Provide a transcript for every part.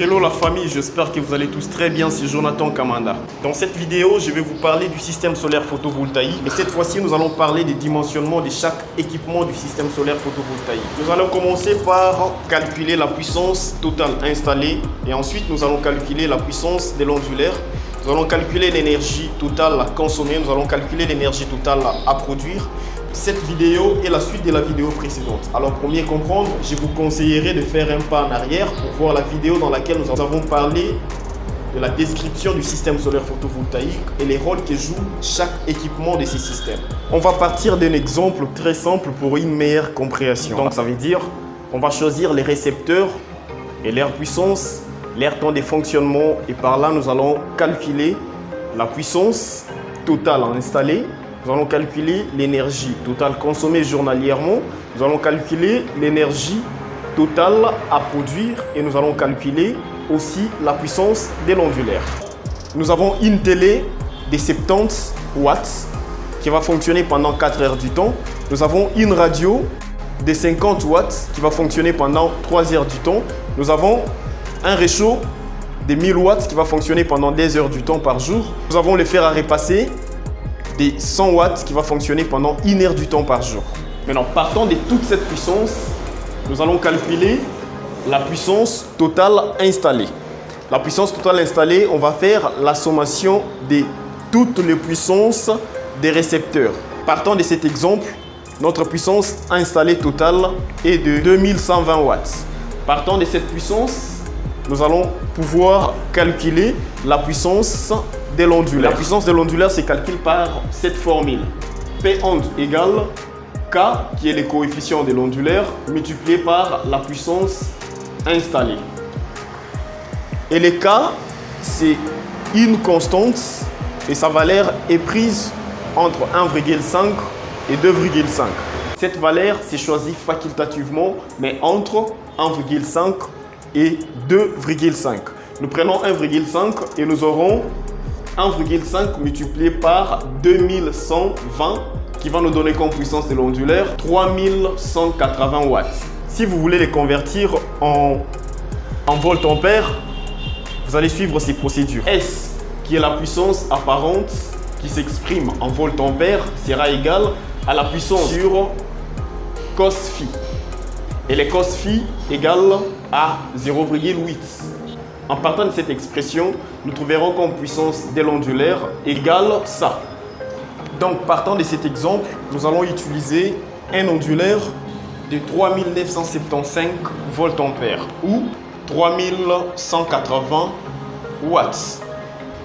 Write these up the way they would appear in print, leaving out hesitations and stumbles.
Hello la famille, j'espère que vous allez tous très bien, c'est Jonathan Kamanda. Dans cette vidéo, je vais vous parler du système solaire photovoltaïque. Et cette fois-ci, nous allons parler des dimensionnements de chaque équipement du système solaire photovoltaïque. Nous allons commencer par calculer la puissance totale installée. Et ensuite, nous allons calculer la puissance de l'ondulaire. Nous allons calculer l'énergie totale à consommer. Nous allons calculer l'énergie totale à produire. Cette vidéo est la suite de la vidéo précédente. Alors pour mieux comprendre, je vous conseillerais de faire un pas en arrière pour voir la vidéo dans laquelle nous avons parlé de la description du système solaire photovoltaïque et les rôles que joue chaque équipement de ces systèmes. On va partir d'un exemple très simple pour une meilleure compréhension. Donc ça veut dire, on va choisir les récepteurs et leur puissance, leur temps de fonctionnement et par là nous allons calculer la puissance totale installée. Nous allons calculer l'énergie totale consommée journalièrement. Nous allons calculer l'énergie totale à produire et nous allons calculer aussi la puissance de l'ondulaire. Nous avons une télé de 70 watts qui va fonctionner pendant 4 heures du temps. Nous avons une radio de 50 watts qui va fonctionner pendant 3 heures du temps. Nous avons un réchaud de 1000 watts qui va fonctionner pendant 10 heures du temps par jour. Nous avons le fer à repasser des 100 watts qui va fonctionner pendant 1 heure du temps par jour. Maintenant, partant de toute cette puissance, nous allons calculer la puissance totale installée. La puissance totale installée, on va faire la sommation de toutes les puissances des récepteurs. Partant de cet exemple, notre puissance installée totale est de 2120 watts. Partant de cette puissance, nous allons pouvoir calculer la puissance de l'ondulaire. La puissance de l'ondulaire se calcule par cette formule. P onde égale K, qui est le coefficient de l'ondulaire, multiplié par la puissance installée. Et le K, c'est une constante et sa valeur est prise entre 1,5 et 2,5. Cette valeur s'est choisie facultativement, mais entre 1,5 et 2,5. Nous prenons 1,5 et nous aurons 1,5 multiplié par 2120 qui va nous donner comme puissance de l'ondulaire 3180 watts. Si vous voulez les convertir en volt-ampère, vous allez suivre ces procédures. S, qui est la puissance apparente qui s'exprime en volt-ampère, sera égal à la puissance sur cos phi. Et le cos phi égale à 0,8. En partant de cette expression, nous trouverons comme puissance de l'ondulaire égale ça. Donc, partant de cet exemple, nous allons utiliser un ondulaire de 3975 voltampères ou 3180 watts.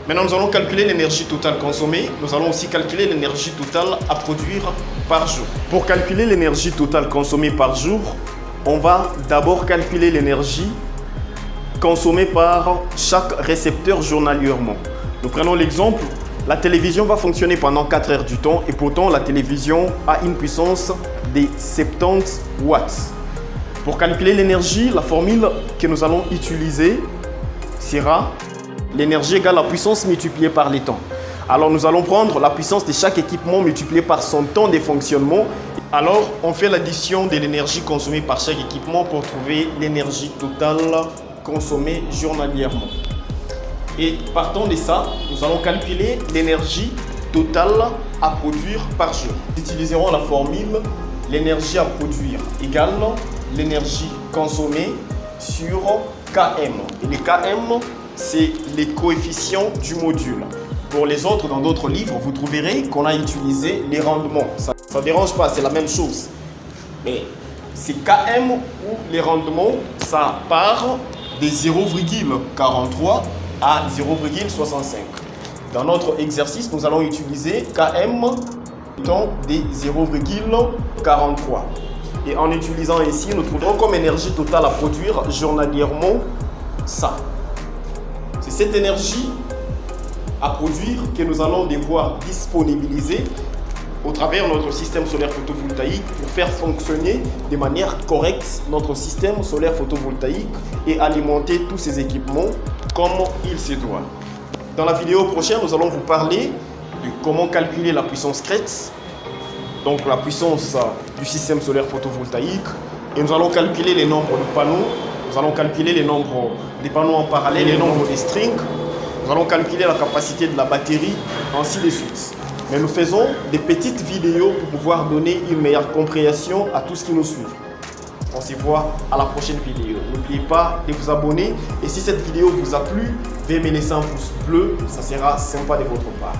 Maintenant, nous allons calculer l'énergie totale consommée. Nous allons aussi calculer l'énergie totale à produire par jour. Pour calculer l'énergie totale consommée par jour, on va d'abord calculer l'énergie consommée par chaque récepteur journalièrement. Nous prenons l'exemple, la télévision va fonctionner pendant 4 heures du temps et pourtant la télévision a une puissance de 70 watts. Pour calculer l'énergie, la formule que nous allons utiliser sera l'énergie égale la puissance multipliée par le temps. Alors nous allons prendre la puissance de chaque équipement multipliée par son temps de fonctionnement. Alors on fait l'addition de l'énergie consommée par chaque équipement pour trouver l'énergie totale consommée journalièrement. Et partant de ça, nous allons calculer l'énergie totale à produire par jour. Nous utiliserons la formule l'énergie à produire égale l'énergie consommée sur Km. Et le Km, c'est les coefficients du module. Pour les autres, dans d'autres livres, vous trouverez qu'on a utilisé les rendements. Ça ne dérange pas, c'est la même chose. Mais c'est Km ou les rendements, ça part de 0,43 à 0,65. Dans notre exercice, nous allons utiliser Km étant de 0,43. Et en utilisant ici, nous trouverons comme énergie totale à produire journalièrement ça. C'est cette énergie à produire que nous allons devoir disponibiliser au travers de notre système solaire photovoltaïque pour faire fonctionner de manière correcte notre système solaire photovoltaïque et alimenter tous ces équipements comme il se doit. Dans la vidéo prochaine, nous allons vous parler de comment calculer la puissance crête, donc la puissance du système solaire photovoltaïque, et nous allons calculer les nombres de panneaux Nous allons calculer les nombres des panneaux en parallèle, les nombres des strings. Nous allons calculer la capacité de la batterie, ainsi de suite. Mais nous faisons des petites vidéos pour pouvoir donner une meilleure compréhension à tous qui nous suivent. On se voit à la prochaine vidéo. N'oubliez pas de vous abonner. Et si cette vidéo vous a plu, veuillez me laisser un pouce bleu. Ça sera sympa de votre part.